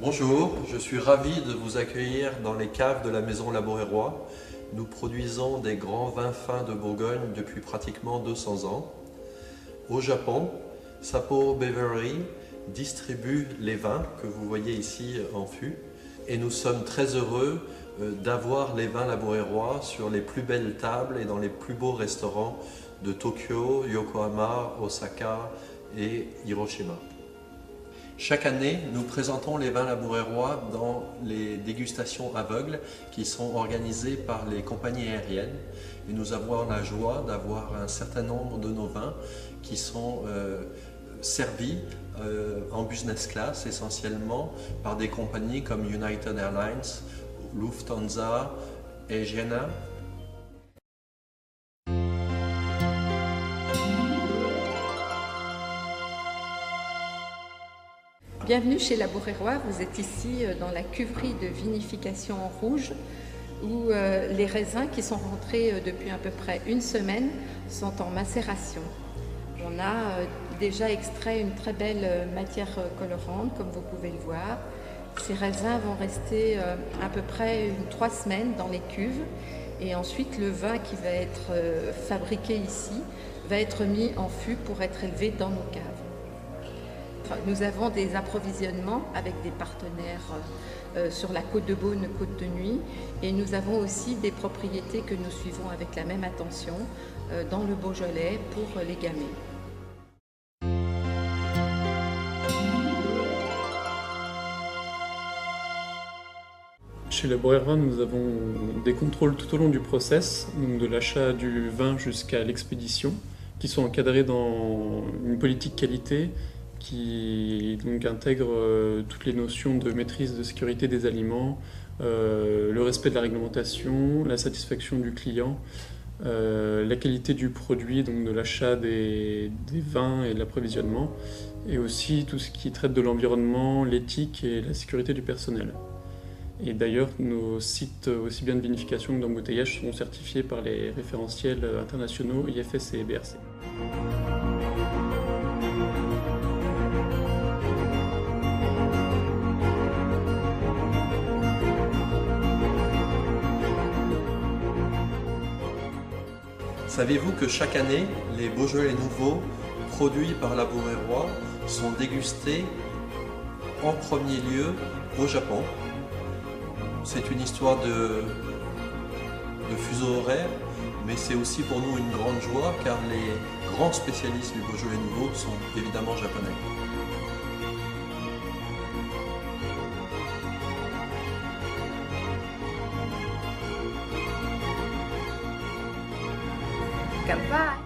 Bonjour, je suis ravi de vous accueillir dans les caves de la maison Laborérois. Nous produisons des grands vins fins de Bourgogne depuis pratiquement 200 ans. Au Japon, Sapporo Brewery distribue les vins que vous voyez ici en fût. Et nous sommes très heureux d'avoir les vins Laborérois sur les plus belles tables et dans les plus beaux restaurants de Tokyo, Yokohama, Osaka et Hiroshima. Chaque année, nous présentons les vins Laborérois dans les dégustations aveugles qui sont organisées par les compagnies aériennes. Et nous avons la joie d'avoir un certain nombre de nos vins qui sont servis en business class essentiellement par des compagnies comme United Airlines, Lufthansa, Asiana. Bienvenue chez Laborérois, vous êtes ici dans la cuverie de vinification en rouge où les raisins qui sont rentrés depuis à peu près une semaine sont en macération. On a déjà extrait une très belle matière colorante comme vous pouvez le voir. Ces raisins vont rester à peu près 3 semaines dans les cuves et ensuite le vin qui va être fabriqué ici va être mis en fût pour être élevé dans nos caves. Nous avons des approvisionnements avec des partenaires sur la Côte de Beaune, Côte de Nuit, et nous avons aussi des propriétés que nous suivons avec la même attention dans le Beaujolais pour les gamay. Chez Laborérois, nous avons des contrôles tout au long du process, donc de l'achat du vin jusqu'à l'expédition, qui sont encadrés dans une politique qualité qui donc intègre toutes les notions de maîtrise de sécurité des aliments, le respect de la réglementation, la satisfaction du client, la qualité du produit, donc de l'achat des vins et de l'approvisionnement, et aussi tout ce qui traite de l'environnement, l'éthique et la sécurité du personnel. Et d'ailleurs, nos sites, aussi bien de vinification que d'embouteillage, sont certifiés par les référentiels internationaux IFS et BRC. Savez-vous que chaque année, les Beaujolais nouveaux produits par Laborérois sont dégustés en premier lieu au Japon? C'est une histoire de fuseau horaire, mais c'est aussi pour nous une grande joie car les grands spécialistes du Beaujolais nouveau sont évidemment japonais. Kanpai!